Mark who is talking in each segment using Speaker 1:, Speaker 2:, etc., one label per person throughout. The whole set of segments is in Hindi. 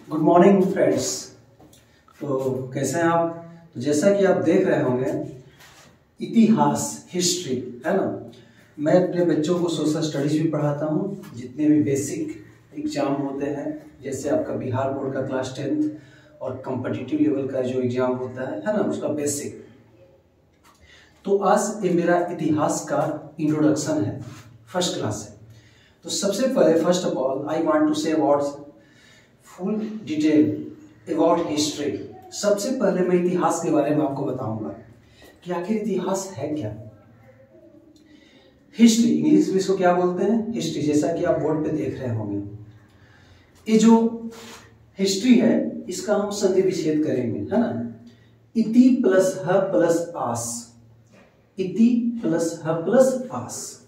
Speaker 1: Good morning friends. तो कैसे हैं आप? तो जैसा कि आप देख रहे होंगे, इतिहास, हिस्ट्री है ना। मैं अपने बच्चों को सोशल स्टडीज भी पढ़ाता हूँ। जितने भी बेसिक एग्जाम होते हैं, जैसे आपका बिहार बोर्ड का क्लास 10th और कॉम्पिटिटिव लेवल का जो एग्जाम होता है ना, उसका बेसिक। तो आज ये मेरा इतिहास का इंट्रोडक्शन है, फर्स्ट क्लास है। तो सबसे पहले first of all I want to say about full detail about history. सबसे पहले मैं इतिहास के बारे में आपको बताऊंगा कि आखिर इतिहास है क्या। हिस्ट्री, इंग्लिश में इसको क्या बोलते हैं? हिस्ट्री। जैसा कि आप बोर्ड पे देख रहे होंगे, ये जो हिस्ट्री है इसका हम संधि विच्छेद करेंगे, है ना। इति प्लस ह प्लस आस, इति प्लस ह प्लस आस।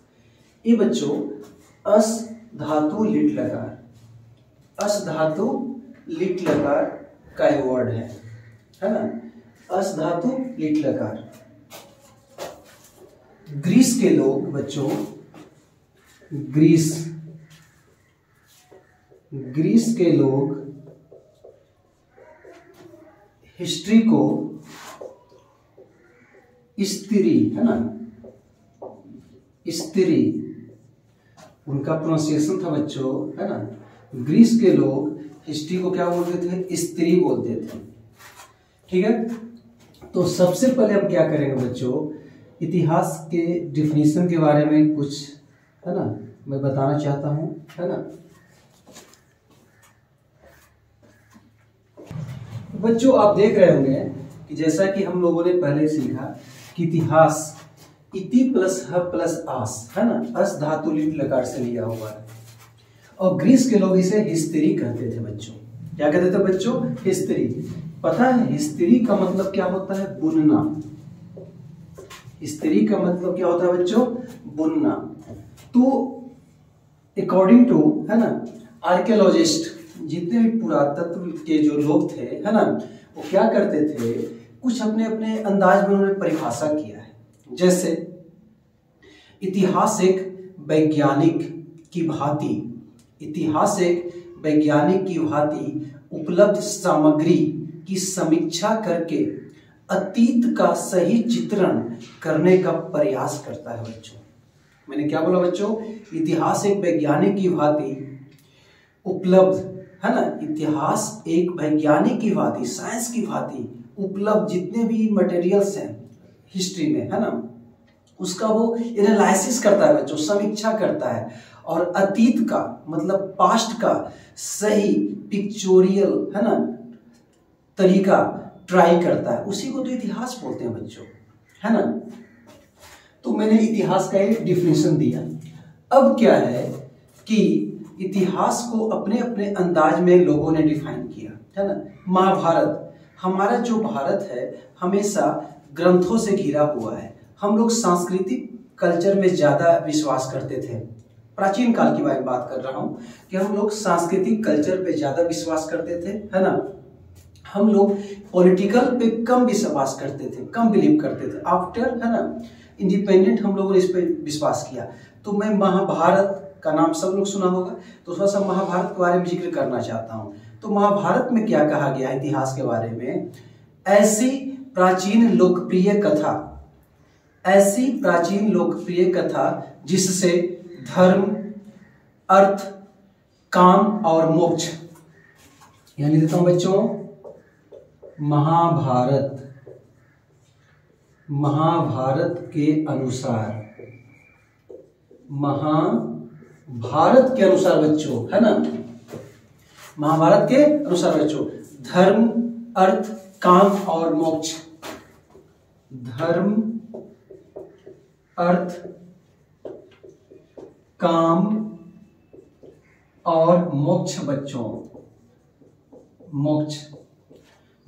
Speaker 1: ये बच्चों अस धातु लिट लकार, अस धातु लिट लकार का वर्ड है ना। अस धातु लिट लकार। ग्रीस के लोग बच्चों, ग्रीस के लोग हिस्ट्री को स्त्री, है ना, स्त्री उनका प्रोनाउंसिएशन था बच्चों, है ना। ग्रीस के लोग हिस्ट्री को क्या बोलते थे? स्त्री बोलते थे। ठीक है। तो सबसे पहले हम क्या करेंगे बच्चों, इतिहास के डिफिनीशन के बारे में कुछ, है ना, मैं बताना चाहता हूं, है ना। बच्चों आप देख रहे होंगे कि जैसा कि हम लोगों ने पहले सीखा कि इतिहास इति प्लस ह प्लस आस, है ना, अस धातु लिट लकार से लिया हुआ है। और ग्रीस के लोग इसे हिस्ट्री कहते थे बच्चों। क्या कहते थे बच्चों? हिस्ट्री। पता है हिस्ट्री का मतलब क्या होता है? बुनना। हिस्ट्री का मतलब क्या होता है बच्चों? बुनना। तो अकॉर्डिंग टू, है ना, आर्कियोलॉजिस्ट, जितने भी पुरातत्व के जो लोग थे, है ना, वो क्या करते थे, कुछ अपने अपने अंदाज में उन्होंने परिभाषा किया है। जैसे इतिहास एक वैज्ञानिक की भांति, इतिहास एक वैज्ञानिक की भांति उपलब्ध सामग्री की समीक्षा करके अतीत का सही चित्रण करने का प्रयास करता है बच्चों। मैंने क्या बोला बच्चों? इतिहास एक वैज्ञानिक की भांति उपलब्ध, है ना, इतिहास एक वैज्ञानिक की भांति, साइंस की भांति उपलब्ध जितने भी मटेरियल्स हैं हिस्ट्री में, है ना, उसका वो एनालिसिस करता है बच्चों, समीक्षा करता है, और अतीत का मतलब पास्ट का सही पिक्चोरियल, है ना, तरीका ट्राई करता है। उसी को तो इतिहास बोलते हैं बच्चों, है ना। तो मैंने इतिहास का एक डिफिनेशन दिया। अब क्या है कि इतिहास को अपने अपने अंदाज में लोगों ने डिफाइन किया, है ना। महाभारत, हमारा जो भारत है हमेशा ग्रंथों से घिरा हुआ है। हम लोग सांस्कृतिक कल्चर में ज्यादा विश्वास करते थे। प्राचीन काल की बात कर रहा हूं कि हम लोग सांस्कृतिक कल्चर पे ज्यादा विश्वास करते थे, है ना। हम लोग पॉलिटिकल पे कम विश्वास करते थे, कम बिलीव करते थे। आफ्टर, है ना, इंडिपेंडेंट हम लोगों ने इस पे विश्वास किया। तो मैं महाभारत का नाम सब लोग सुना होगा, तो थोड़ा सा महाभारत के बारे में जिक्र करना चाहता हूँ। तो महाभारत में क्या कहा गया इतिहास के बारे में? ऐसी प्राचीन लोकप्रिय कथा, ऐसी प्राचीन लोकप्रिय कथा जिससे धर्म, अर्थ, काम और मोक्ष, यानी देता हूं बच्चों, महाभारत के अनुसार, महाभारत के अनुसार बच्चों, है ना, महाभारत के अनुसार बच्चों, धर्म, अर्थ, काम और मोक्ष, धर्म, अर्थ, काम और मोक्ष बच्चों, मोक्ष,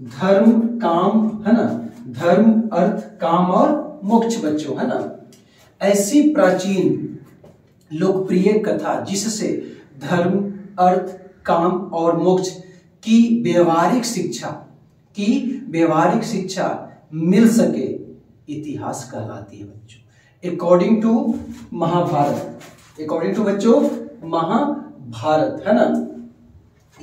Speaker 1: धर्म, काम, है ना, धर्म, अर्थ, काम और मोक्ष बच्चों, है ना। ऐसी प्राचीन लोकप्रिय कथा जिससे धर्म, अर्थ, काम और मोक्ष की व्यवहारिक शिक्षा मिल सके, इतिहास कहलाती है बच्चों। According to Mahabharata, according to बच्चों महाभारत, है ना,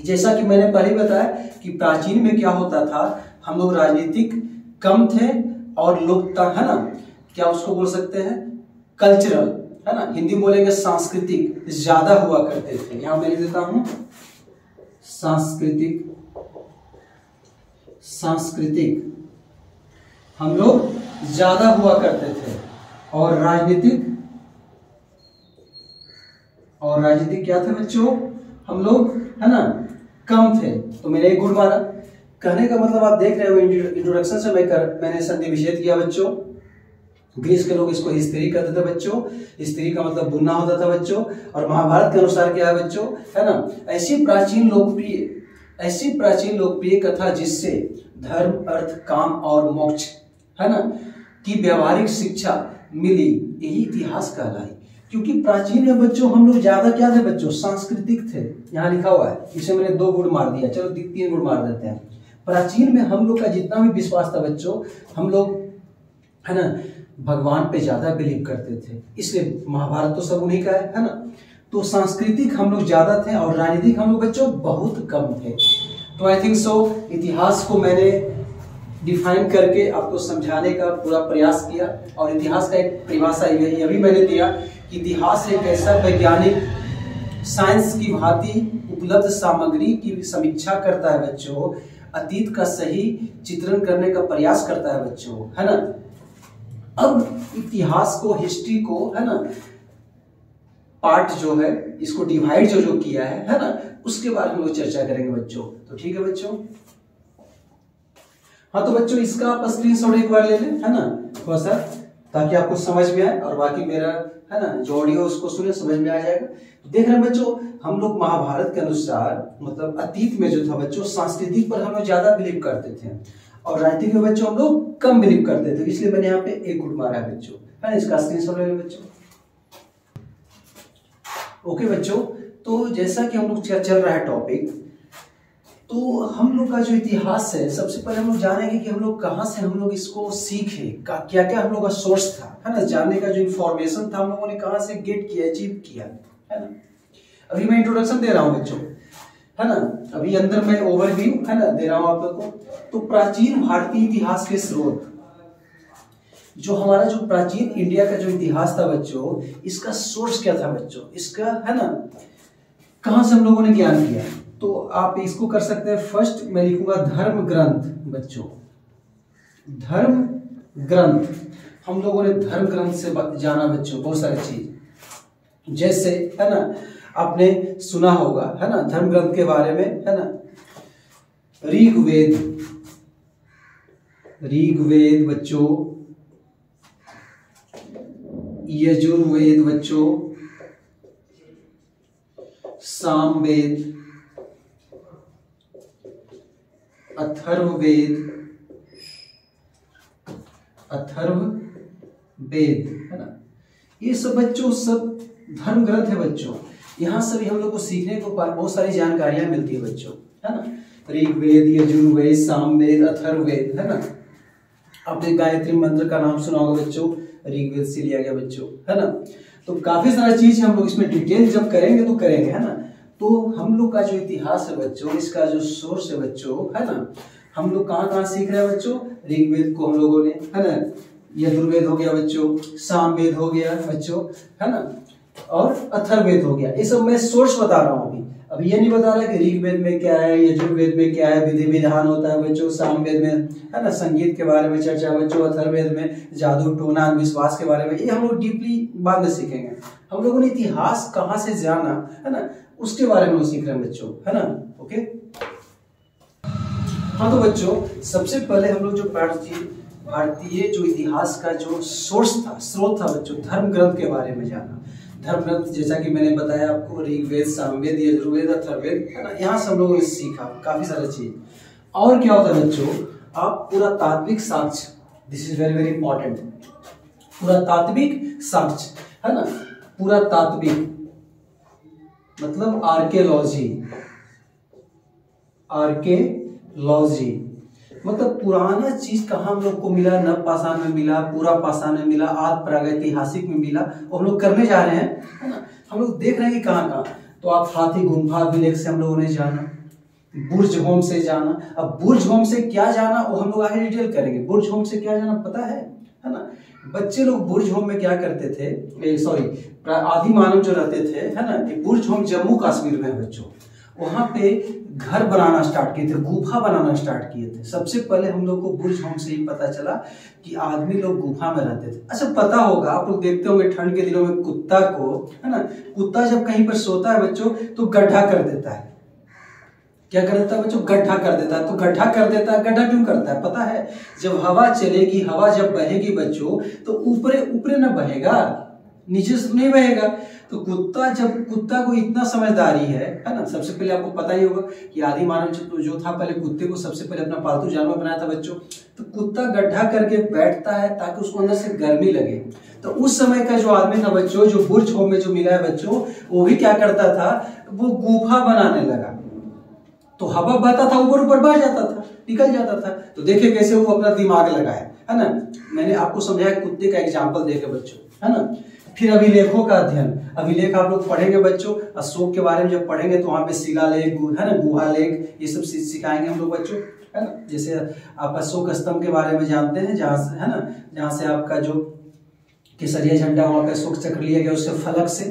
Speaker 1: जैसा कि मैंने पहले बताया कि प्राचीन में क्या होता था, हम लोग राजनीतिक कम थे और लोकता, है ना, क्या उसको बोल सकते हैं, कल्चरल, है ना, हिंदी बोलेंगे सांस्कृतिक ज्यादा हुआ करते थे। यहां मैं लिख देता हूं सांस्कृतिक, सांस्कृतिक हम लोग ज्यादा हुआ करते थे और राजनीतिक क्या थे बच्चों, हम लोग, है ना, कम थे। तो मैंने एक गुण मारा। कहने का मतलब आप देख रहे हो इंट्रोडक्शन से मैंने संधि विच्छेद किया बच्चों। ग्रीस के लोग इसको स्त्री कहते थे बच्चों, स्त्री का मतलब बुनना होता था बच्चों। और महाभारत के अनुसार क्या है बच्चों, है ना, ऐसी प्राचीन लोकप्रिय कथा जिससे धर्म, अर्थ, काम और मोक्ष, है ना, की व्यवहारिक शिक्षा मिली, यही इतिहास कहलाई। क्योंकि प्राचीन में बच्चों हम लोग ज्यादा क्या थे बच्चों, सांस्कृतिक थे। यहाँ लिखा हुआ है, इसे मैंने 2 गुण मार दिया, चलो 3 गुण मार देते हैं। प्राचीन में हम लोग का जितना भी विश्वास था बच्चों, हम लोग, है ना, भगवान पे ज्यादा बिलीव करते थे, इसलिए महाभारत तो सब उन्हीं का है ना। तो सांस्कृतिक हम लोग ज्यादा थे और राजनीतिक हम लोग बच्चों बहुत कम थे। तो आई थिंक सो इतिहास को मैंने डिफाइन करके आपको समझाने का पूरा प्रयास किया। और इतिहास का एक परिभाषा यही अभी मैंने दिया कि इतिहास एक ऐसा वैज्ञानिक साइंस की भांति उपलब्ध सामग्री की समीक्षा करता है बच्चों, अतीत का सही चित्रण करने का प्रयास करता है बच्चों, है ना। अब इतिहास को, हिस्ट्री को, है ना, पार्ट जो है इसको डिवाइड जो किया है ना, उसके बारे में हम लोग चर्चा करेंगे बच्चों। तो ठीक है बच्चों, हाँ तो बच्चों इसका आप स्क्रीनशॉट एक बार ले लें, है ना, थोड़ा सा, ताकि आपको समझ में आए और बाकी मेरा, है ना, जो ऑडियो उसको सुने समझ में आ जाएगा। तो देख रहे हैं बच्चों, हम लोग महाभारत के अनुसार मतलब अतीत में जो था बच्चों, सांस्कृतिक पर हम लोग ज्यादा बिलीव करते थे और राजनीतिक में बच्चों हम लोग कम बिलीव करते थे, इसलिए मैंने यहाँ पे 1 गुण मारा है बच्चों, है ना। इसका स्क्रीनशॉट ले लें बच्चों। ओके बच्चों, तो जैसा कि हम लोग चल रहा है टॉपिक, तो हम लोग का जो इतिहास है, सबसे पहले हम लोग जानेंगे कि हम लोग कहाँ से हम लोग इसको सीखे, क्या क्या हम लोग का सोर्स था, है ना, जानने का जो इन्फॉर्मेशन था हम लोगों ने कहाँ से गेट किया, अचीव किया, है ना। अभी मैं इंट्रोडक्शन दे रहा हूँ बच्चों, है ना, अभी अंदर मैं ओवरव्यू, है ना, दे रहा हूँ आप लोग को। तो प्राचीन भारतीय इतिहास के स्रोत, जो हमारा जो प्राचीन इंडिया का जो इतिहास था बच्चों, इसका सोर्स क्या था बच्चों, इसका, है ना, कहां से हम लोगों ने ज्ञान किया। तो आप इसको कर सकते हैं, फर्स्ट मैं लिखूंगा धर्म ग्रंथ बच्चों, धर्म ग्रंथ। हम लोगों ने धर्म ग्रंथ से जाना बच्चों बहुत सारी चीज, जैसे, है ना, आपने सुना होगा, है ना, धर्म ग्रंथ के बारे में, है ना, ऋग्वेद बच्चों, यजुर्वेद बच्चों, सामवेद, अथर्ववेद, है ना, ये सब बच्चों सब धर्म ग्रंथ है बच्चों। यहाँ से भी हम लोग को सीखने को बहुत सारी जानकारियां मिलती है बच्चों, है ना। ऋग्वेद, यजुर्वेद, सामवेद, अथर्ववेद, है ना। आपने गायत्री मंत्र का नाम सुना होगा बच्चों, ऋग्वेद से लिया गया बच्चों, है ना। तो काफी सारा चीज हम लोग इसमें डिटेल जब करेंगे तो करेंगे, है ना। तो हम लोग का जो इतिहास है बच्चों, इसका जो सोर्स है बच्चों, है ना, हम लोग कहाँ सीख रहे हैं बच्चों, ऋग्वेद को हम लोगों ने, है ना, यजुर्वेद हो गया बच्चों, सामवेद हो गया बच्चों, है ना, और अथर्ववेद हो गया। ये सब मैं सोर्स बता रहा हूँ अभी ये नहीं बता रहा कि ऋग्वेद में क्या है, यजुर्वेद में क्या है, विधि विधान होता है बच्चों, सामवेद में, है ना, संगीत के बारे में चर्चा बच्चों, अथर्ववेद में जादू टोना अंधविश्वास के बारे में, ये हम लोग डीपली बाद में सीखेंगे। हम लोगों ने इतिहास कहाँ से जाना, है ना, उसके बारे में सीख रहे हैं बच्चों, है ना। ओके, हाँ तो बच्चों सबसे पहले हम लोग जो भारतीय जो इतिहास का जो सोर्स था, स्रोत था बच्चों, धर्म ग्रंथ के बारे में जाना। धर्म ग्रंथ जैसा कि मैंने बताया आपको, ऋग्वेद, सामवेद, यजुर्वेद, अथर्ववेद, है ना, यहाँ से हम लोगों ने सीखा काफी सारा चीज। और क्या होता है बच्चों, आप पूरा तात्विक साक्ष्य, this is very very important, पूरा तात्विक साक्ष्य, है ना, पूरा तात्विक मतलब आर्कियोलॉजी मतलब पुराना चीज कहाँ हम लोग को मिला, नव पाषाण में मिला, पूरा पाषाण में मिला, आदि प्रागैतिहासिक में मिला, और हम लोग करने जा रहे हैं, है ना। हम लोग देख रहे हैं कि कहाँ। तो आप हाथी गुम्फा अभिलेख से हम लोगों ने जाना, बुर्ज होम से जाना। अब बुर्ज होम से क्या जाना वो हम लोग आगे डिटेल करेंगे। बुर्ज होम से क्या जाना पता है ना। बच्चे लोग बुर्ज होम में क्या करते थे, सॉरी आदि मानव जो रहते थे है ना, बुर्ज होम जम्मू कश्मीर में बच्चों, वहां पे घर बनाना स्टार्ट किए थे, गुफा बनाना स्टार्ट किए थे। सबसे पहले हम लोग को बुर्ज होम से ही पता चला कि आदमी लोग गुफा में रहते थे। अच्छा पता होगा आप लोग देखते होंगे ठंड के दिनों में कुत्ता को है ना, कुत्ता जब कहीं पर सोता है बच्चों तो गड्ढा कर देता है। क्या कर देता है बच्चों, गड्ढा कर देता है। तो गड्ढा कर देता है, गड्ढा क्यों करता है पता है, जब हवा चलेगी, हवा जब बहेगी बच्चों तो ऊपरे ऊपरे न बहेगा, नीचे से नहीं बहेगा। तो कुत्ता को इतना समझदारी है ना। सबसे पहले आपको पता ही होगा कि आदि मानव जो था पहले कुत्ते को सबसे पहले अपना पालतू जानवर बनाया था बच्चों। तो कुत्ता गड्ढा करके बैठता है ताकि उसको अंदर से गर्मी लगे। तो उस समय का जो आदमी था बच्चों, जो बुर्ज होम में जो मिला है बच्चों, वो भी क्या करता था, वो गुफा बनाने लगा। तो हवा बहता था, ऊपर ऊपर बह जाता था, निकल जाता था। तो देखिए कैसे वो अपना दिमाग लगाया है ना। मैंने आपको समझाया कुत्ते का एग्जाम्पल देके बच्चों, है ना। फिर अभिलेखों का अध्ययन, अभिलेख आप लोग पढ़ेंगे बच्चों, अशोक के बारे में जब पढ़ेंगे तो वहां पे शिलालेख है ना, गुहालेख, ये सब सिखाएंगे हम लोग बच्चों, है ना। जैसे आप अशोक स्तंभ के बारे में जानते हैं, जहां से है ना, जहां से आपका जो केसरिया झंडा वहां पे अशोक चक्र लिया गया उससे फलक से।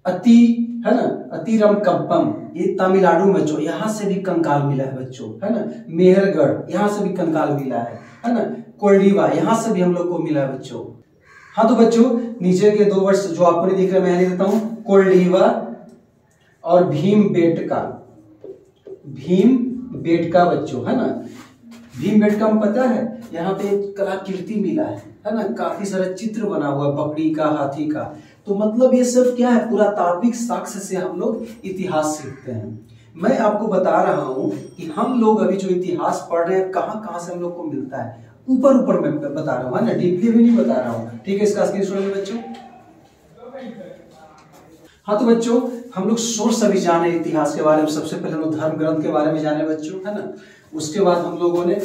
Speaker 1: अति है ना, अतिरम कप्पम, ये तमिलनाडु में बच्चों, यहाँ से भी कंकाल मिला है बच्चों, है ना। मेहरगढ़, यहाँ से भी कंकाल मिला है ना। कोल्डीवा, यहाँ से भी हम लोग को मिला है बच्चों। हाँ तो बच्चों नीचे के 2 वर्ष जो आपको नहीं दिख रहे, मैं लिख देता हूं, कोल्डीवा और भीमबेटका, भीमबेटका बच्चों, है ना। भीमबेटका में पता है यहाँ पे कलाकृति मिला है ना, काफी सारा चित्र बना हुआ, बकरी का, हाथी का। तो मतलब ये सब क्या है, पुरातात्विक साक्ष्य से हम लोग इतिहास सीखते हैं। मैं आपको बता रहा हूं कि हम लोग अभी जो इतिहास पढ़ रहे हैं कहां कहां से हम लोग को मिलता है, ऊपर ऊपर मैं बता रहा हूँ ना, डीपली भी नहीं बता रहा हूँ, ठीक है। इसका स्क्रीनशॉट ले बच्चों। हाँ तो बच्चों हम लोग सोर्स अभी जाने इतिहास के बारे में। सबसे पहले हम लोग धर्म ग्रंथ के बारे में जाने बच्चों, है ना। उसके बाद हम लोगों ने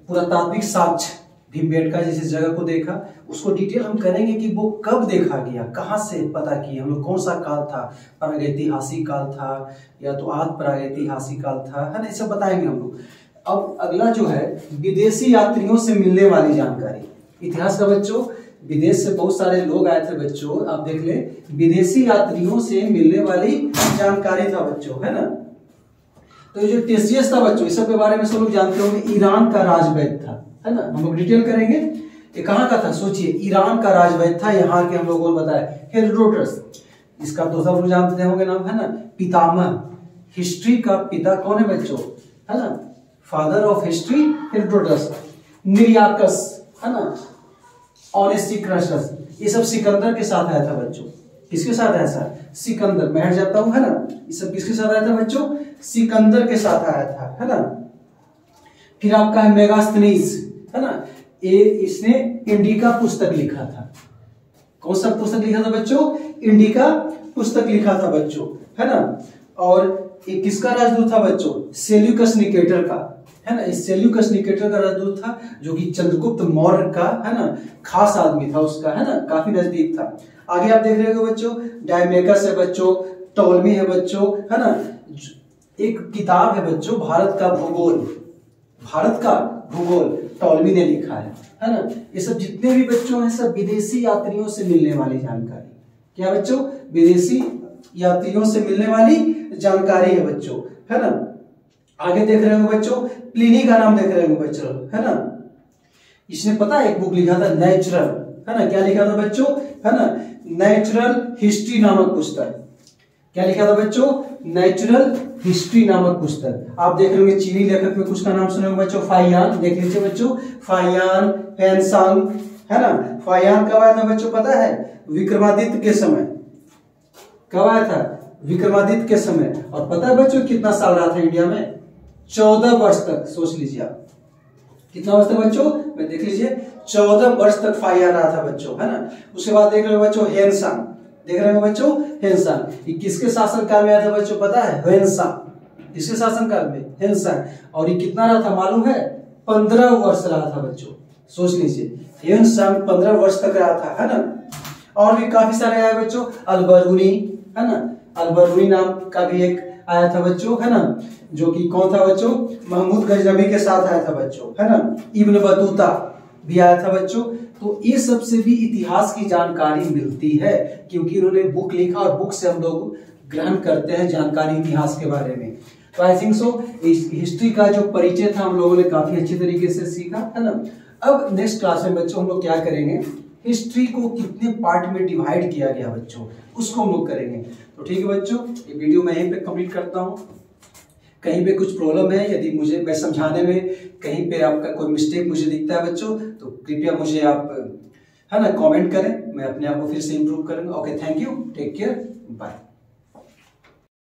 Speaker 1: पुरातात्विक साक्ष्य भीमबेटका जैसी जगह को देखा, उसको डिटेल हम करेंगे कि वो कब देखा गया, कहाँ से पता किया हम लोग, कौन सा काल था, प्रागैतिहासिक काल था या तो आद प्रागैतिहासिक काल था, है ना, ये सब बताएंगे हम लोग। अब अगला जो है विदेशी यात्रियों से मिलने वाली जानकारी। इतिहास का बच्चों विदेश से बहुत सारे लोग आए थे बच्चों, आप देख ले, विदेशी यात्रियों से मिलने वाली जानकारी था बच्चों, है ना। तो ये जो टेसियस था बच्चों, इस सब के बारे में सब लोग जानते होंगे, ईरान का राजवैद्य था, है ना। हम लोग डिटेल करेंगे ये कहाँ का था, सोचिए, ईरान का राजवैद्य था। यहाँ के हम लोगों को बताया हेरोडोटस, इसका तो सब लोग जानते होंगे नाम, है ना। पितामह, हिस्ट्री का पिता कौन है बच्चों, है ना, फादर ऑफ हिस्ट्री हेरोडोटस। निर्याकस, है ना, ऑनेस्टिक्रसस, ये सब सिकंदर के साथ आया था बच्चों। किसके साथ आया था, सिकंदर, मैं हट जाता हूं, है ना। ये सब किसके साथ आया था बच्चों, सिकंदर के साथ आया था, है ना। फिर आपका है मेगास्थनीज, है ना, ये इसने इंडिका पुस्तक लिखा था। कौन सा पुस्तक लिखा था बच्चों, इंडिका पुस्तक लिखा था बच्चों, है ना। और ये किसका राजदूत था बच्चों, सेल्यूकस निकेटर का, है ना। इस सेल्यूकस निकेटर का राजदूत था, जो कि चंद्रगुप्त मौर्य का, है ना, खास आदमी था उसका, है ना, काफी नजदीक था। आगे आप देख रहे हो बच्चों, डायमेकस है बच्चों, टोलमी है बच्चों, है ना। एक किताब है बच्चों, भारत का भूगोल, भारत का भूगोल टोलमी ने लिखा है ना। ये सब जितने भी बच्चों हैं सब विदेशी यात्रियों से मिलने वाली जानकारी। क्या बच्चों, विदेशी यात्रियों से मिलने वाली जानकारी है बच्चों, है ना। आगे देख रहे हो बच्चों, प्लिनी का नाम देख रहे हो बच्चों, है ना। इसने पता है एक बुक लिखा था नेचुरल, है ना। क्या लिखा था बच्चों, है ना, नेचुरल हिस्ट्री नामक पुस्तक। क्या लिखा था बच्चों, नेचुरल हिस्ट्री नामक पुस्तक। आप देख रहे होंगे चीनी लेखक में कुछ का नाम सुने होंगे बच्चों, फाहियान, देख लीजिए बच्चों, फाहियान, फैनसांग, है ना। फाहियान कब आया था बच्चों पता है, विक्रमादित्य के समय। कब आया था, विक्रमादित्य के समय। और पता है बच्चों कितना साल रहा था इंडिया में, 14 वर्ष तक। सोच लीजिए आप कितना वर्ष तक बच्चों, मैं देख लीजिए 14 वर्ष तक फाहियान रहा था बच्चों, है ना। उसके बाद देख रहे हो बच्चों हेनसांग, देख रहे हो बच्चों हेनसांग, ये किसके शासनकाल में आया था बच्चों पता है, हेनसांग, किसके शासनकाल में, हेनसांग। और ये कितना रहा था मालूम है, 15 वर्ष रहा था बच्चों। सोच लीजिए हेनसांग 15 वर्ष तक रहा था, है ना। और भी काफी सारे आए बच्चों, अलबरूनी, है ना, अलबरूनी नाम का भी एक आया था बच्चों, है ना, जो कि कौन था बच्चों, महमूद गजनवी के साथ आया था बच्चों, है ना, इब्न बतूता भी आया था बच्चों। तो ये सबसे भी इतिहास की जानकारी मिलती है, क्योंकि उन्होंने बुक लिखा और बुक से हम लोग ग्रहण करते हैं जानकारी इतिहास के बारे में। तो आई थिंक सो हिस्ट्री का जो परिचय था हम लोगों ने काफी अच्छे तरीके से सीखा, है ना। अब नेक्स्ट क्लास में बच्चों हम लोग क्या करेंगे, हिस्ट्री को कितने पार्ट में डिवाइड किया गया बच्चों, उसको हम लोग करेंगे। तो ठीक है बच्चों, ये वीडियो मैं यहीं पे कंप्लीट करता हूँ। कहीं पे कुछ प्रॉब्लम है, यदि मुझे मैं समझाने में कहीं पे आपका कोई मिस्टेक मुझे दिखता है बच्चों, तो कृपया मुझे आप, है ना, कमेंट करें, मैं अपने आप को फिर से इम्प्रूव करूंगा। Okay, thank you, take care, bye.